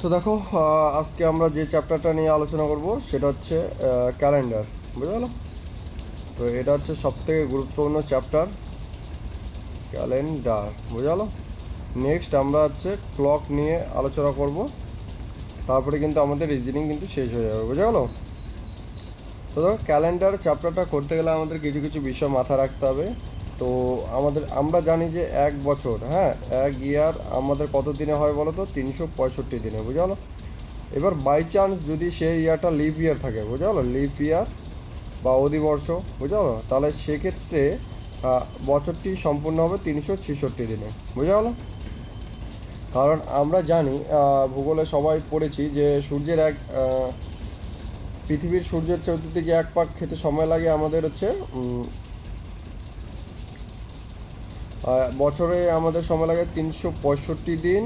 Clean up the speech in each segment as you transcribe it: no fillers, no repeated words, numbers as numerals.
তো দেখো, আজকে আমরা যে চ্যাপ্টারটা নিয়ে আলোচনা করব সেটা হচ্ছে ক্যালেন্ডার। বুঝে গেল? তো এটা হচ্ছে সবথেকে গুরুত্বপূর্ণ চ্যাপ্টার, ক্যালেন্ডার। বুঝে গেল? নেক্সট আমরা হচ্ছে ক্লক নিয়ে আলোচনা করব, তারপরে কিন্তু আমাদের রিজনিং কিন্তু শেষ হয়ে যাবে। বুঝে গেল? তো দেখো, ক্যালেন্ডার চ্যাপ্টারটা করতে গেলে আমাদের কিছু কিছু বিষয় মাথায় রাখতে হবে। তো আমরা জানি যে এক বছর, হ্যাঁ, এক ইয়ার আমাদের কত দিনে হয় বলো তো? 365 দিনে। বুঝে গেলো? এবার বাই চান্স যদি সেই ইয়ারটা লিপ ইয়ার থাকে, বুঝা গেলো, লিপ ইয়ার বা অধিবর্ষ, বুঝা গেলো, তাহলে সেক্ষেত্রে বছরটি সম্পূর্ণ হবে 366 দিনে। বুঝা গেলো? কারণ আমরা জানি, ভূগোলে সবাই পড়েছি যে পৃথিবীর সূর্যের চতুর্দিকে এক পাক খেতে সময় লাগে আমাদের হচ্ছে বছরে আমাদের সময় লাগে 365 দিন,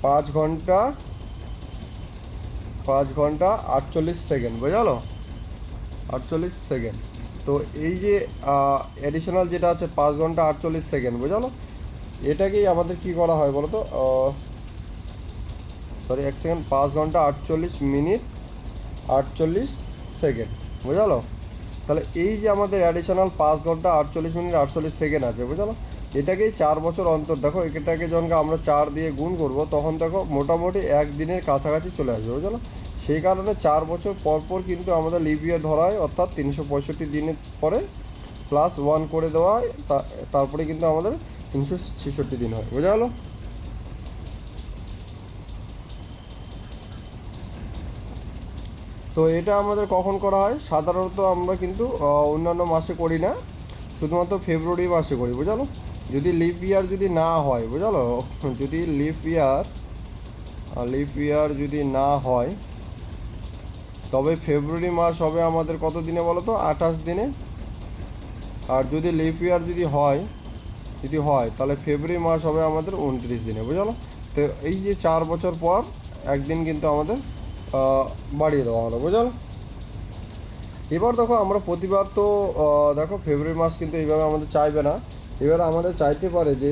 5 ঘন্টা, 5 ঘন্টা 48 সেকেন্ড। বোঝা গেলো? 48 সেকেন্ড। তো এই যে অ্যাডিশনাল যেটা আছে 5 ঘন্টা 48 সেকেন্ড, বোঝালো, এটাকেই আমাদের কি করা হয় বলো তো? সরি, 1 সেকেন্ড, 5 ঘন্টা 48 মিনিট 48 সেকেন্ড। বোঝালো? তাহলে এই যে আমাদের অ্যাডিশনাল 5 ঘন্টা 48 মিনিট 48 সেকেন্ড আছে, বুঝালো, এটাকেই 4 বছর অন্তর, দেখো এটাকে যখন আমরা 4 দিয়ে গুণ করব তখন দেখো মোটামুটি একদিনের কাছাকাছি চলে আসবে। বুঝলো? সেই কারণে 4 বছর পর পর কিন্তু আমাদের লিপ ইয়ার ধরা হয়, অর্থাৎ 365 দিনের পরে +1 করে দেওয়া হয়, তারপরে কিন্তু আমাদের 366 দিন হয়। বোঝা গেলো? তো এটা আমাদের কখন করা হয়? সাধারণত আমরা কিন্তু অন্যান্য মাসে করি না, শুধুমাত্র ফেব্রুয়ারি মাসে করি। বুঝালো? যদি লিপ ইয়ার যদি না হয়, বুঝালো, যদি লিপ ইয়ার যদি না হয় তবে ফেব্রুয়ারি মাস হবে আমাদের কত দিনে বলো তো? 28 দিনে। আর যদি লিপ ইয়ার যদি হয় তাহলে ফেব্রুয়ারি মাস হবে আমাদের 29 দিনে। বুঝালো? তো এই যে 4 বছর পর একদিন কিন্তু আমাদের বাড়িয়ে দেওয়া হলো। বুঝালো? এবার দেখো, আমরা প্রতিবার তো দেখো ফেব্রুয়ারি মাস কিন্তু এইভাবে আমাদের চাইবে না। এবার আমাদের চাইতে পারে যে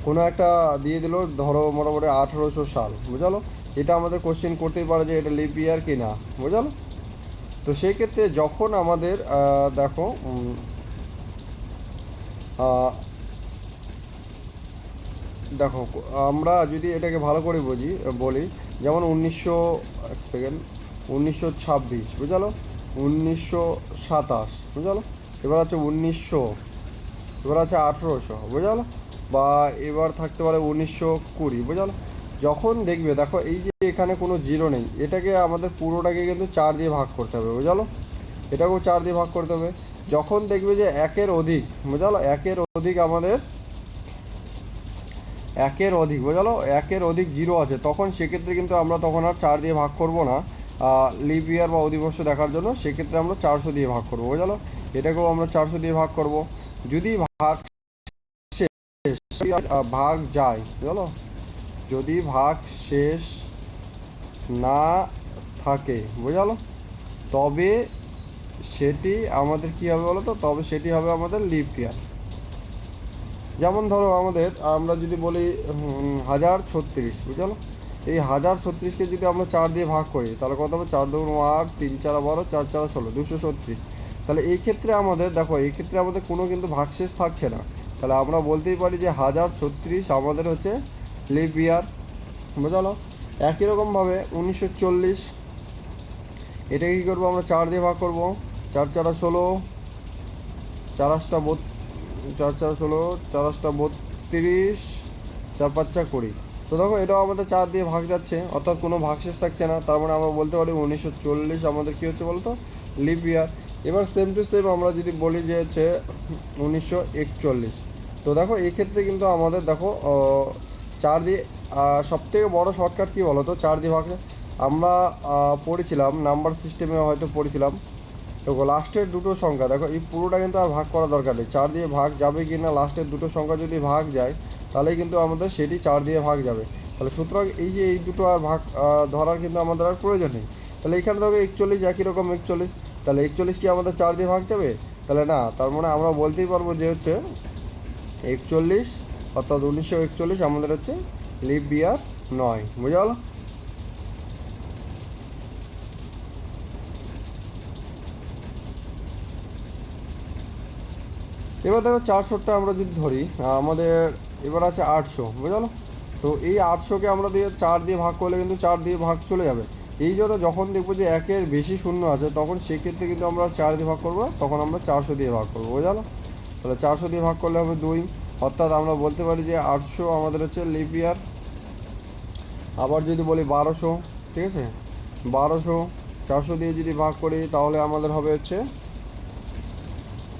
কোনো একটা দিয়ে দিল, ধরো মোটামুটি 1800 সাল। বুঝালো? এটা আমাদের কোশ্চেন করতেই পারে যে এটা লিপ ইয়ার কি না। বুঝালো? তো সেই ক্ষেত্রে যখন আমাদের দেখো দেখো আমরা যদি এটাকে ভালো করে বলি, যেমন 1926, বুঝালো, 1927, বুঝালো, এবার আছে 1900, এবার আছে 1800, বুঝালো, বা এবার থাকতে পারে 1920। বুঝালো? যখন দেখবে, দেখো এই যে এখানে কোনো জিরো নেই, এটাকে আমাদের পুরোটাকে কিন্তু 4 দিয়ে ভাগ করতে হবে। বুঝালো? এটাকেও 4 দিয়ে ভাগ করতে হবে। যখন দেখবে যে একের অধিক, বুঝালো, বোঝালো, একের অধিক জিরো আছে, তখন সেক্ষেত্রে কিন্তু আমরা তখন আর 4 দিয়ে ভাগ করব না লিপ ইয়ার বা অধিবর্ষ দেখার জন্য। সেক্ষেত্রে আমরা 400 দিয়ে ভাগ করবো। বোঝালো? এটাকেও আমরা 400 দিয়ে ভাগ করব। যদি ভাগ ভাগ যায়, বুঝলো, যদি ভাগ শেষ না থাকে, বুঝালো, তবে সেটি আমাদের কী হবে বলো তো? তবে সেটি হবে আমাদের লিপ ইয়ার। যেমন ধরো আমরা যদি বলি 1036, বুঝলো, এই 1036কে যদি আমরা 4 দিয়ে ভাগ করি তাহলে কত হবে? 4×2=8, 3×4=12, 4×4=16, 236। তাহলে এই ক্ষেত্রে আমাদের দেখো, এই ক্ষেত্রে আমাদের কোনো কিন্তু ভাগশেষ থাকছে না। তাহলে আমরা বলতেই পারি যে 1036 আমাদের হচ্ছে লিপ ইয়ার। বুঝলো? একই রকমভাবে 1940, এটাকে কী করবো? আমরা 4 দিয়ে ভাগ করবো। 4×4=16, 4×8=32, 4×4=16, 4×8=32, 4×5=20। তো দেখো এটাও আমাদের 4 দিয়ে ভাগ যাচ্ছে, অর্থাৎ কোনো ভাগশেষ থাকছে না। তার মানে আমরা বলতে পারি 1940 আমাদের কী হচ্ছে বলতো? লিপ ইয়ার। এবার সেম টু সেম আমরা যদি বলি যে হচ্ছে 1941, তো দেখো এই ক্ষেত্রে কিন্তু আমাদের দেখো 4 দিয়ে সবথেকে বড় শর্টকাট কী বলো তো? 4 দিয়ে ভাগ আমরা পড়েছিলাম, নাম্বার সিস্টেমে হয়তো পড়েছিলাম। তো লাস্টের দুটো সংখ্যা দেখো, এই পুরোটা কিন্তু আর ভাগ করা দরকার নেই। 4 দিয়ে ভাগ যাবে কি না, লাস্টের দুটো সংখ্যা যদি ভাগ যায় তাহলেই কিন্তু আমাদের সেটি 4 দিয়ে ভাগ যাবে। তাহলে সুতরাং এই যে এই দুটো আর ভাগ ধরার কিন্তু আমাদের আর প্রয়োজন নেই। তাহলে এখানে দেখো 41, একই রকম 41, তাহলে 41 কি আমাদের 4 দিয়ে ভাগ যাবে? তাহলে না। তার মানে আমরা বলতেই পারবো যে হচ্ছে 41, অর্থাৎ 1941 আমাদের হচ্ছে লিপ ইয়ার 9, বুঝা গেল? এবার দেখো 400টা আমরা যদি ধরি, আমাদের এবার আছে 800, বুঝা গেল? তো এই 800কে আমরা দিয়ে 4 দিয়ে ভাগ করলে কিন্তু 4 দিয়ে ভাগ চলে যাবে। এই জন্য যখন দেখবো যে একের বেশি শূন্য আছে, তখন সেক্ষেত্রে কিন্তু আমরা 4 দিয়ে ভাগ করবো না, তখন আমরা 400 দিয়ে ভাগ করবো, বুঝা গেল? তাহলে 400 দিয়ে ভাগ করলে হবে 2, অর্থাৎ আমরা বলতে পারি যে 800 আমাদের হচ্ছে লিপ ইয়ার। আবার যদি বলি 1200, ঠিক আছে, 1200 400 দিয়ে যদি ভাগ করি তাহলে আমাদের হবে হচ্ছে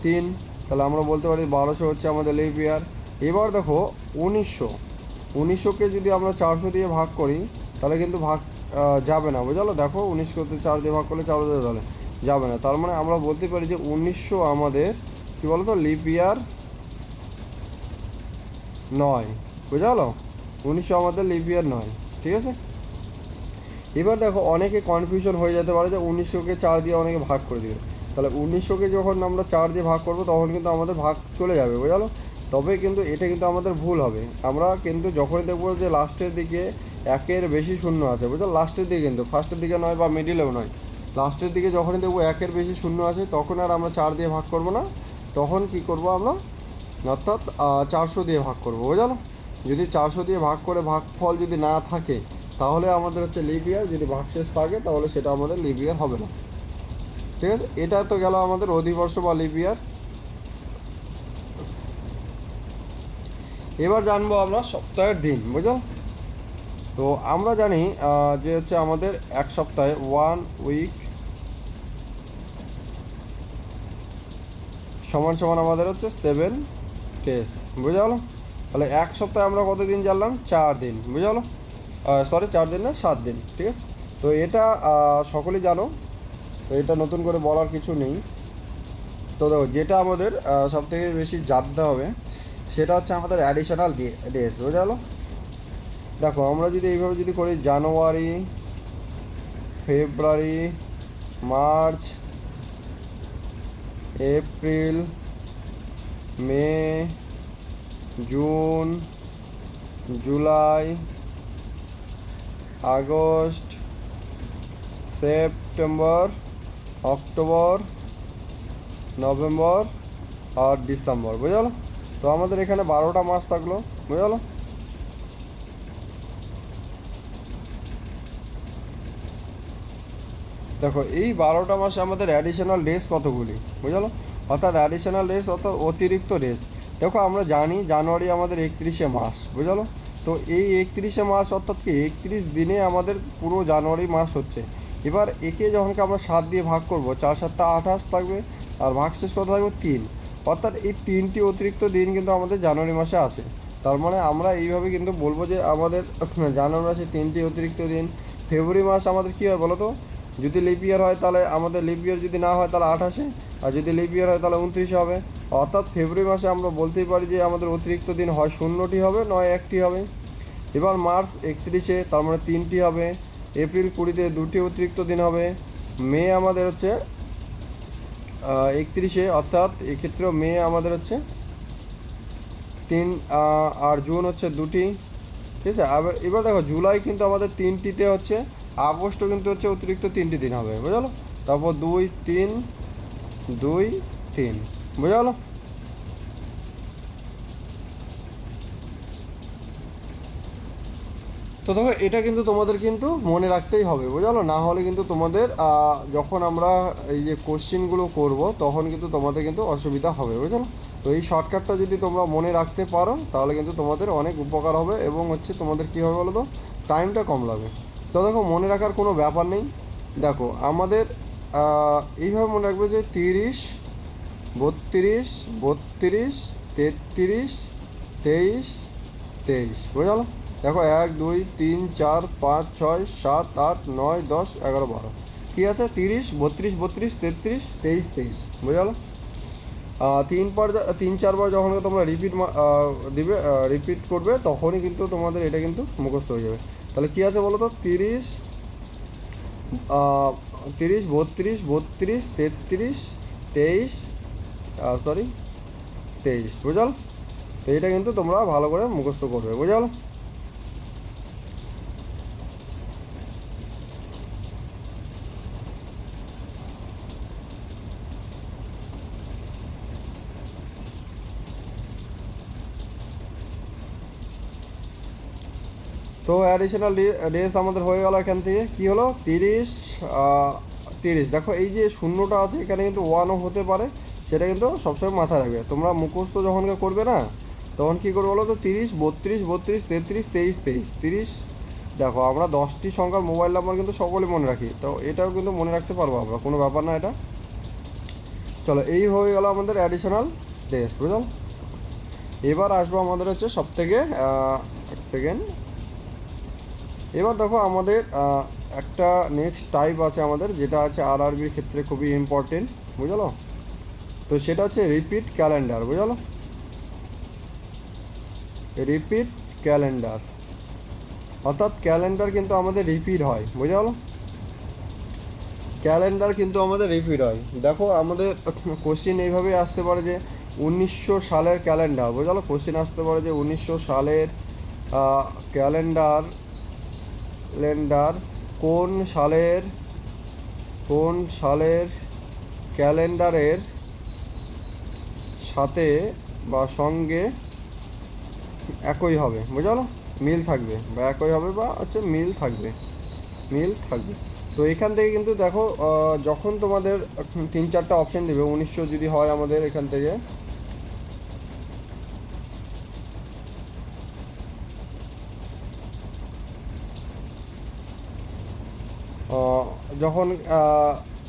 3। তাহলে আমরা বলতে পারি 1200 হচ্ছে আমাদের লিপ ইয়ার। এবার দেখো 1900কে যদি আমরা 400 দিয়ে ভাগ করি তাহলে কিন্তু ভাগ যাবে না, বুঝলো? দেখো 19কে 4 দিয়ে ভাগ করলে 4 দিয়ে তাহলে যাবে না। তার মানে আমরা বলতে পারি যে 1900 আমাদের কী বলতো লিপ ইয়ার নয়, বুঝা গেলো? 1900 আমাদের লিপ ইয়ার নয়, ঠিক আছে? এবার দেখো অনেকে কনফিউশন হয়ে যেতে পারে যে 1900কে 4 দিয়ে অনেকে ভাগ করে দেবে। তাহলে 1900কে যখন আমরা 4 দিয়ে ভাগ করবো তখন কিন্তু আমাদের ভাগ চলে যাবে, বুঝলো? তবে কিন্তু এটা কিন্তু আমাদের ভুল হবে। আমরা কিন্তু যখনই দেখবো যে লাস্টের দিকে একের বেশি শূন্য আছে, বুঝলো? লাস্টের দিকে, কিন্তু ফার্স্টের দিকে নয় বা মিডিলেও নয়, লাস্টের দিকে যখনই দেখবো একের বেশি শূন্য আছে তখন আর আমরা 4 দিয়ে ভাগ করবো না, তখন কি করব আমরা, অর্থাৎ 400 দিয়ে ভাগ করবো, বুঝলো? যদি 400 দিয়ে ভাগ করে ভাগফল যদি না থাকে তাহলে আমাদের হচ্ছে লিপ ইয়ার, যদি ভাগশেষ থাকে তাহলে সেটা আমাদের লিপ ইয়ার হবে না, ঠিক আছে? এটা তো গেল আমাদের অধিবর্ষ বা লিপ ইয়ার। এবার জানবো আমরা সপ্তাহের দিন, বুঝলো? তো আমরা জানি যে হচ্ছে আমাদের এক সপ্তাহে 1 উইক সমান সমান আমাদের হচ্ছে 7 ডেজ, বুঝা গেলো? তাহলে এক সপ্তাহে আমরা কত দিন জানলাম? 4 দিন, বুঝা গেলো? সরি 4 দিন না, 7 দিন, ঠিক আছে? তো এটা সকলেই জানো, তো এটা নতুন করে বলার কিছু নেই। তো দেখো যেটা আমাদের সবথেকে বেশি জানতে হবে সেটা হচ্ছে আমাদের অ্যাডিশনাল ডেজ, বুঝা গেলো? দেখো আমরা যদি এইভাবে যদি করি, জানুয়ারি, ফেব্রুয়ারি, মার্চ, এপ্রিল, মে, জুন, জুলাই, আগস্ট, সেপ্টেম্বর, অক্টোবর, নভেম্বর আর ডিসেম্বর, বুঝা গেলো? তো আমাদের এখানে 12টা মাস থাকলো, বুঝা গেলো? দেখো এই 12টা মাসে আমাদের অ্যাডিশনাল ডেজ কতগুলি, বুঝলো? অর্থাৎ অ্যাডিশনাল ডেজ অর্থাৎ অতিরিক্ত ডেজ। দেখো আমরা জানি জানুয়ারি আমাদের 31শে মাস, বুঝলো? তো এই 31শে মাস অর্থাৎ কি 31 দিনে আমাদের পুরো জানুয়ারি মাস হচ্ছে। এবার একে যখনকে আমরা 7 দিয়ে ভাগ করব, 4 7 28 থাকবে, আর ভাগশেষ কত থাকবে 3, অর্থাৎ এই 3টি অতিরিক্ত দিন কিন্তু আমাদের জানুয়ারি মাসে আছে। তার মানে আমরা এইভাবে কিন্তু বলবো যে আমাদের জানুয়ারি মাসে 3টি অতিরিক্ত দিন। ফেব্রুয়ারি মাস আমাদের কী হয় বলো তো? যদি লিপ ইয়ার হয় তাহলে আমাদের, লিপ ইয়ার যদি না হয় তাহলে 28-এ, আর যদি লিপ ইয়ার হয় তাহলে 29-এ হবে। অর্থাৎ ফেব্রুয়ারি মাসে আমরা বলতেই পারি যে আমাদের অতিরিক্ত দিন হয় 0টি হবে, নয় 1টি হবে। এবার মার্চ 31-এ, তার মানে 3টি হবে। এপ্রিল 20-তে 2টি অতিরিক্ত দিন হবে। মে আমাদের হচ্ছে 31-এ, অর্থাৎ এক্ষেত্রেও মে আমাদের হচ্ছে 3, আর জুন হচ্ছে 2টি, ঠিক আছে? এবার দেখো জুলাই কিন্তু আমাদের 3টিতে হচ্ছে, আগস্টও কিন্তু হচ্ছে অতিরিক্ত 3টি দিন হবে, বুঝলো? তারপর 2 3 2 3, বুঝা গেলো? তো দেখো এটা কিন্তু তোমাদের কিন্তু মনে রাখতেই হবে, বুঝলো? না হলে কিন্তু তোমাদের যখন আমরা এই যে কোশ্চেনগুলো করব তখন কিন্তু তোমাদের কিন্তু অসুবিধা হবে, বুঝলো? তো এই শর্টকাটটা যদি তোমরা মনে রাখতে পারো তাহলে কিন্তু তোমাদের অনেক উপকার হবে, এবং হচ্ছে তোমাদের কী হবে বলো তো, টাইমটা কম লাগবে। তো দেখো মনে রাখার কোনো ব্যাপার নেই। দেখো আমাদের এইভাবে মনে রাখবে যে 30, 32, 32, 33, 23, 23, বুঝলো? দেখো 1 2 3 4 5 6 7 8 9 10 11 12, কী আছে? 30, 32, 32, 33, 23, 23, বুঝা গেলো? 3-4 বার যখন তোমরা দিবে, রিপিট করবে, তখনই কিন্তু তোমাদের এটা কিন্তু মুখস্থ হয়ে যাবে। তাহলে কী আছে বলো তো? 30, 32, 32, 33, 23, 23, বুঝাল? তো এটা কিন্তু তোমরা ভালো করে মুখস্থ করবে, বুঝাল? তো অ্যাডিশনাল ডেজ আমাদের হয়ে গেল এখান থেকে কী হলো 30 30। দেখো এই যে শূন্যটা আছে এখানে কিন্তু ওয়ানও হতে পারে, সেটা কিন্তু সবসময় মাথায় রাখবে। তোমরা মুখস্থ যখন করবে না তখন কী করবে বলো তো 30 32 32 33 23 23 30। দেখো আমরা 10টি সংখ্যার মোবাইল নাম্বার কিন্তু সকলে মনে রাখি, তো এটাও কিন্তু মনে রাখতে পারবো আমরা, কোনো ব্যাপার না এটা। চলো এই হয়ে গেল আমাদের অ্যাডিশনাল ডেজ, বুঝলাম। এবার আসবো আমাদের হচ্ছে সবথেকে এক সেকেন্ড। এবার দেখো আমাদের একটা নেক্সট টাইপ আছে আমাদের, যেটা আছে আরআরবির ক্ষেত্রে খুবই ইম্পর্টেন্ট, বুঝলো। তো সেটা হচ্ছে রিপিট ক্যালেন্ডার, বুঝলো। রিপিট ক্যালেন্ডার অর্থাৎ ক্যালেন্ডার কিন্তু আমাদের রিপিট হয়, বুঝলো। ক্যালেন্ডার কিন্তু আমাদের রিপিট হয়। দেখো আমাদের কোশ্চিন এইভাবেই আসতে পারে যে 1900 সালের ক্যালেন্ডার, বুঝলো। কোশ্চিন আসতে পারে যে 1900 সালের ক্যালেন্ডার কোন সালের ক্যালেন্ডারের সাথে বা সঙ্গে একই হবে, বুঝলো, মিল থাকবে, বা একই হবে বা হচ্ছে মিল থাকবে। তো এখান থেকে কিন্তু দেখো যখন তোমাদের 3-4টা অপশান দেবে, 1900 যদি হয় আমাদের এখান থেকে, যখন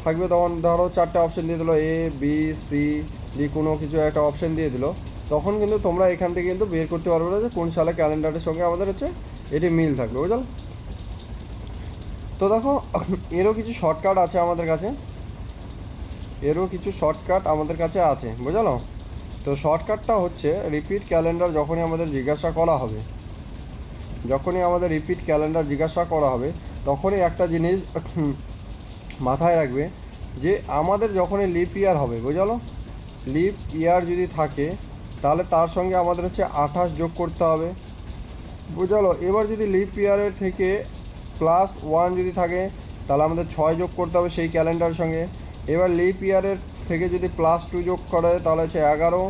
থাকবে তখন ধরো 4টে অপশান দিয়ে দিলো এ বি সি ডি, কোনো কিছু একটা অপশান দিয়ে দিলো, তখন কিন্তু তোমরা এখান থেকে কিন্তু বের করতে পারবে না যে কোন সালে ক্যালেন্ডারের সঙ্গে আমাদের হচ্ছে এটি মিল থাকবে, বুঝলো। তো দেখো এরও কিছু শর্টকাট আছে আমাদের কাছে, বুঝলো। তো শর্টকাটটা হচ্ছে রিপিট ক্যালেন্ডার যখনই আমাদের জিজ্ঞাসা করা হবে তখনই একটা জিনিস মাথায় রাখবে যে আমাদের যখনই লিপ ইয়ার হবে, বুঝলো, লিপ ইয়ার যদি থাকে তাহলে তার সঙ্গে আমাদের হচ্ছে 28 যোগ করতে হবে, বুঝলো। এবার যদি লিপ ইয়ারের থেকে +1 যদি থাকে তাহলে আমাদের 6 যোগ করতে হবে সেই ক্যালেন্ডারের সঙ্গে। এবার লিপ ইয়ারের থেকে যদি +2 যোগ করে তাহলে হচ্ছে 11,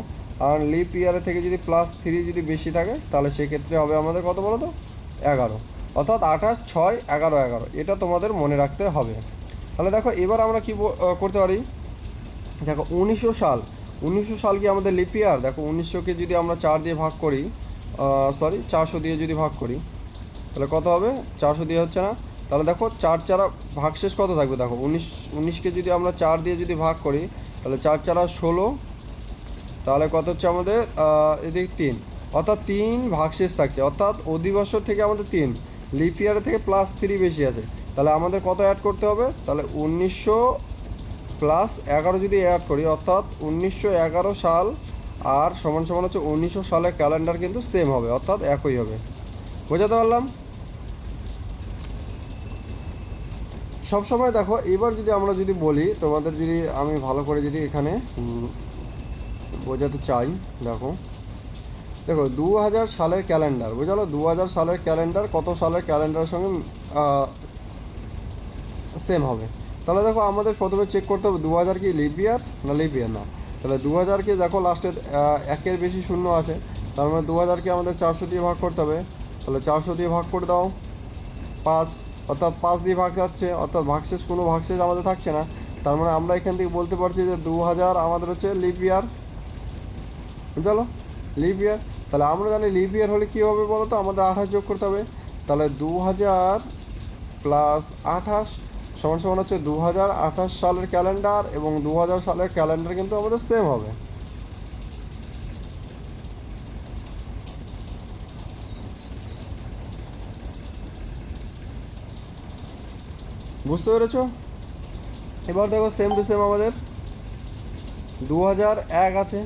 আর লিপ ইয়ারের থেকে যদি +3 যদি বেশি থাকে তাহলে সেক্ষেত্রে হবে আমাদের কত বলো তো 11, অর্থাৎ 28 6 11 11, এটা তোমাদের মনে রাখতে হবে। তাহলে দেখো এবার আমরা কী করতে পারি, দেখো 1900 সাল কি আমাদের লিপ ইয়ার? দেখো 1900কে যদি আমরা 4 দিয়ে ভাগ করি, 400 দিয়ে যদি ভাগ করি তাহলে কত হবে? 400 দিয়ে হচ্ছে না, তাহলে দেখো 4 4 ভাগশেষ কত থাকবে, দেখো 19কে যদি আমরা 4 দিয়ে যদি ভাগ করি তাহলে 4 4 16, তাহলে কত হচ্ছে আমাদের এদিক 3, অর্থাৎ 3 ভাগশেষ থাকছে, অর্থাৎ অধিবর্ষর থেকে আমাদের 3, লিপ ইয়ারের থেকে +3 বেশি আছে, তাহলে আমাদের কত অ্যাড করতে হবে? তাহলে 1900 +11 যদি অ্যাড করি, অর্থাৎ 1911 সাল আর সমান সমান হচ্ছে 1900 সালের ক্যালেন্ডার কিন্তু সেম হবে, অর্থাৎ একই হবে। বোঝাতে পারলাম? সবসময় দেখো এবার যদি আমরা যদি বলি তোমাদের, যদি আমি ভালো করে যদি এখানে বোঝাতে চাই, দেখো 2000 সালের ক্যালেন্ডার, বুঝলো, 2000 সালের ক্যালেন্ডার কত সালের ক্যালেন্ডারের সঙ্গে সেম হবে। তাহলে দেখো আমাদের প্রথমে চেক করতে হবে 2000 কি লিপ ইয়ার না লিপ ইয়ার না। তাহলে 2000কে দেখো লাস্টে 1-এর বেশি শূন্য আছে, তার মানে 2000কে আমাদের 400 দিয়ে ভাগ করতে হবে। তাহলে 400 দিয়ে ভাগ করে দাও 5, অর্থাৎ 5 দিয়ে ভাগ যাচ্ছে, অর্থাৎ কোনো ভাগশেষ আমাদের থাকছে না। তার মানে আমরা এখান থেকে বলতে পারছি যে 2000 আমাদের হচ্ছে লিপ ইয়ার, বুঝলো, লিপ ইয়ার। তাহলে আমরা জানি লিপ ইয়ার হলে কী হবে বলো তো, আমাদের 28 যোগ করতে হবে। তাহলে 2000 + 28 সমান সমান হচ্ছে 2028 সালের ক্যালেন্ডার, এবং 2000 সালের ক্যালেন্ডার কিন্তু আমাদের সেম হবে। বুঝতে পেরেছো? এবার দেখো সেম টু সেম আমাদের 2001 আছে,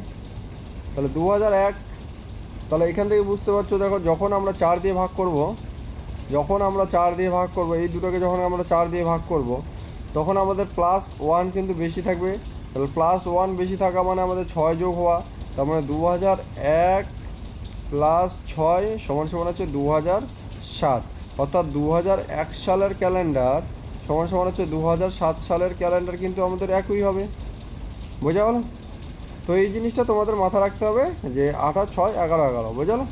তাহলে 2001, তাহলে এখান থেকে বুঝতে পারছো, দেখো যখন আমরা 4 দিয়ে ভাগ করব, এই দুটোকে যখন আমরা 4 দিয়ে ভাগ করব তখন আমাদের +1 কিন্তু বেশি থাকবে। তাহলে +1 বেশি থাকা মানে আমাদের 6 যোগ হওয়া, তার মানে 2001 + 6 সমান সমান হচ্ছে 2007, অর্থাৎ 2001 সালের ক্যালেন্ডার সমান সমান হচ্ছে 2007 সালের ক্যালেন্ডার কিন্তু আমাদের একই হবে। বোঝা গেল? তো এই জিনিসটা তোমাদের মাথা রাখতে হবে যে 28 6 11 11, বোঝালো।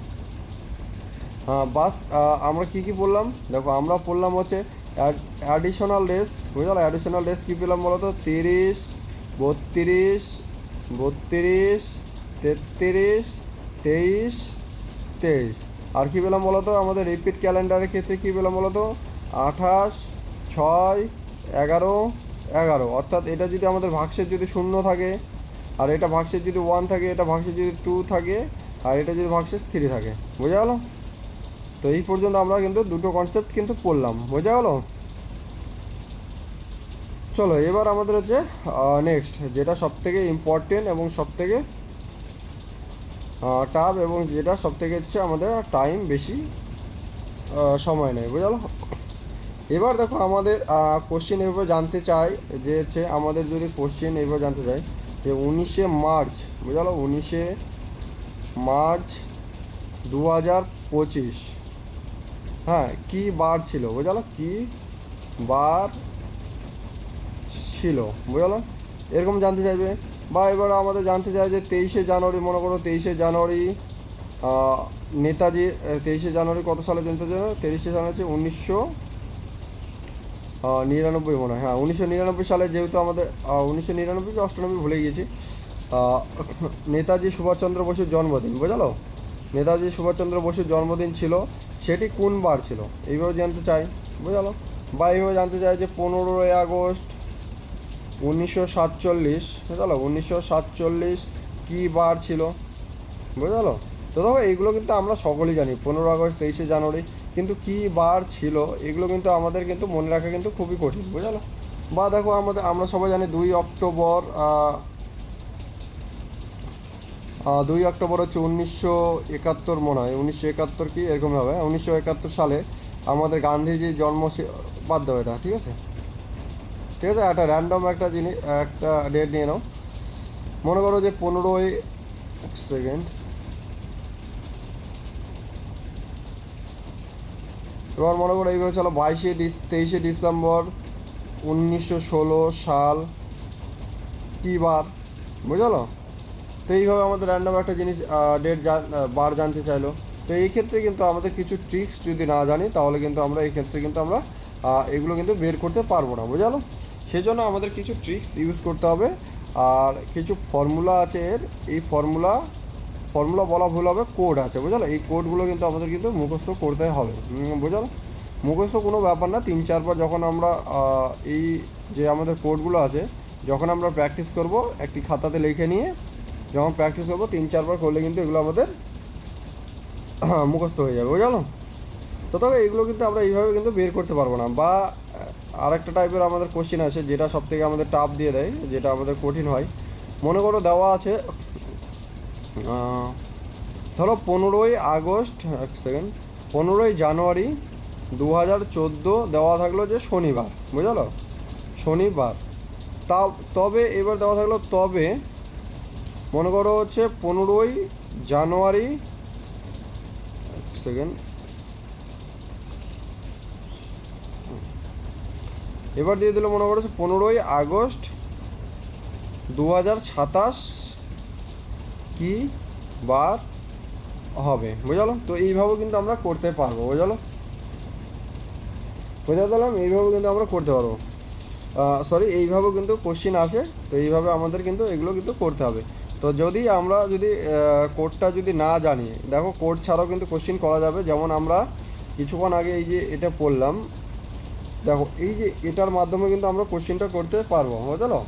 হ্যাঁ বাস, আমরা কি বললাম দেখো, আমরা বললাম হচ্ছে অ্যাডিশনাল ডেজ, বুঝলো। অ্যাডিশনাল ডেজ কী পেলাম বলো তো? 30, 32, 32, 33, 23, 23। আর কী পেলাম বলো তো? আমাদের রিপিট ক্যালেন্ডারের ক্ষেত্রে কী পেলাম বলো তো? 28, 6, 11, 11। অর্থাৎ এটা যদি আমাদের ভাগশেষ যদি 0 থাকে, আর এটা ভাগশেষ যদি 1 থাকে, এটা ভাগশেষ যদি 2 থাকে, আর এটা যদি ভাগশেষ 3 থাকে, বোঝা গেলো? তো এই পর্যন্ত আমরা কিন্তু দুটো কনসেপ্ট কিন্তু পড়লাম, বোঝা গেলো? চলো এবার আমাদের হচ্ছে নেক্সট, যেটা সবথেকে ইম্পর্টেন্ট এবং সবথেকে টাফ, এবং যেটা সবথেকে হচ্ছে আমাদের টাইম বেশি সময় নেই, বোঝা গেলো? এবার দেখো আমাদের কোশ্চেন এভাবে জানতে চাই, যে হচ্ছে আমাদের যদি কোশ্চেন এভাবে জানতে চাই যে 19শে মার্চ, বোঝা গেলো, 19শে মার্চ 2025, হ্যাঁ কী বার ছিল, বোঝা গেলো, কী বার ছিল, বুঝলো? এরকম জানতে চাইবে। বা এবার আমাদের জানতে চাই যে 23শে জানুয়ারি, মনে করো 23শে জানুয়ারি নেতাজি, 23শে জানুয়ারি কত সালে জানতে চাই? 23শে জানুয়ারি হচ্ছে 1999 মনে হয়, হ্যাঁ 1999 সালে, যেহেতু আমাদের 1999 কি 98 ভুলে গিয়েছি। নেতাজি সুভাষচন্দ্র বসুর জন্মদিন, বুঝলো? নেতাজি সুভাষচন্দ্র বসুর জন্মদিন ছিল, সেটি কোন বার ছিল, এইভাবে জানতে চাই, বুঝলো? বা এইভাবে জানতে চাই যে 15ই আগস্ট 1947, বুঝলো, 1947 কী বার ছিল, বুঝলো? তো দেখো এইগুলো কিন্তু আমরা সকলেই জানি, 15 আগস্ট, 23শে জানুয়ারি, কিন্তু কী বার ছিল এগুলো কিন্তু আমাদের কিন্তু মনে রাখা কিন্তু খুবই কঠিন, বুঝলো? বা দেখো আমরা সবাই জানি 2 অক্টোবর, 2 অক্টোবর হচ্ছে 1971 মনে হয়, 1971 কি এরকম হবে, 1971 সালে আমাদের গান্ধীজির জন্ম, বাদ দাও এটা, ঠিক আছে? ঠিক আছে, একটা র্যান্ডম একটা জিনিস, একটা ডেট নিয়ে নাও। মনে করো যে 15ই, এক সেকেন্ড, এবার মনে করো এইভাবে চলো, 23শে ডিসেম্বর 1916 সাল কী বার, বুঝলো? তো এইভাবে আমাদের র্যান্ডম একটা জিনিস ডেট বার জানতে চাইলো। তো এই ক্ষেত্রে কিন্তু আমাদের কিছু ট্রিক্স যদি না জানি, তাহলে কিন্তু আমরা এই ক্ষেত্রে কিন্তু আমরা এগুলো কিন্তু বের করতে পারবো না, বুঝলো? সেই জন্য আমাদের কিছু ট্রিক্স ইউজ করতে হবে, আর কিছু ফর্মুলা আছে এর, এই ফর্মুলা বলা ভুল হবে, কোড আছে, বুঝলো? এই কোডগুলো কিন্তু আমাদের কিন্তু মুখস্থ করতে হবে, বুঝলো? মুখস্থ কোনো ব্যাপার না, 3-4 বার যখন আমরা এই যে আমাদের কোডগুলো আছে, যখন আমরা প্র্যাকটিস করব, একটি খাতাতে লিখে নিয়ে যখন প্র্যাকটিস করবো 3-4 বার করলে কিন্তু এগুলো আমাদের মুখস্থ হয়ে যাবে, বুঝলো? তো তবে এগুলো কিন্তু আমরা এইভাবে কিন্তু বের করতে পারবো না। বা আরেকটা টাইপের আমাদের কোশ্চেন আছে, যেটা সবথেকে আমাদের টাফ দিয়ে দেয়, যেটা আমাদের কঠিন হয়। মনে করো দেওয়া আছে, ধরো 15ই আগস্ট, এক সেকেন্ড, 15ই জানুয়ারি 2014 দেওয়া থাকলো যে শনিবার, বুঝলো? শনিবার। তবে এবার দেওয়া থাকলো, তবে মনে করো হচ্ছে 15ই জানুয়ারি, এক সেকেন্ড, এবার দিয়ে দিল মনে করো 15ই আগস্ট 2027 কি বার হবে, বুঝলো? তো এইভাবেও কিন্তু আমরা করতে পারবো, বুঝলো? বোঝা দিলাম, এইভাবেও কিন্তু আমরা করতে পারবো, সরি এইভাবেও কিন্তু কোশ্চিন আসে। তো এইভাবে আমাদের কিন্তু এগুলো কিন্তু করতে হবে। তো আমরা যদি কোডটা যদি না জানি, দেখো কোড ছাড়াও কিন্তু কোশ্চিন করা যাবে। যেমন আমরা কিছুক্ষণ আগে এই যে এটা পড়লাম, দেখো এই যে এটার মাধ্যমে কিন্তু আমরা কোশ্চিনটা করতে পারবো, বুঝলো?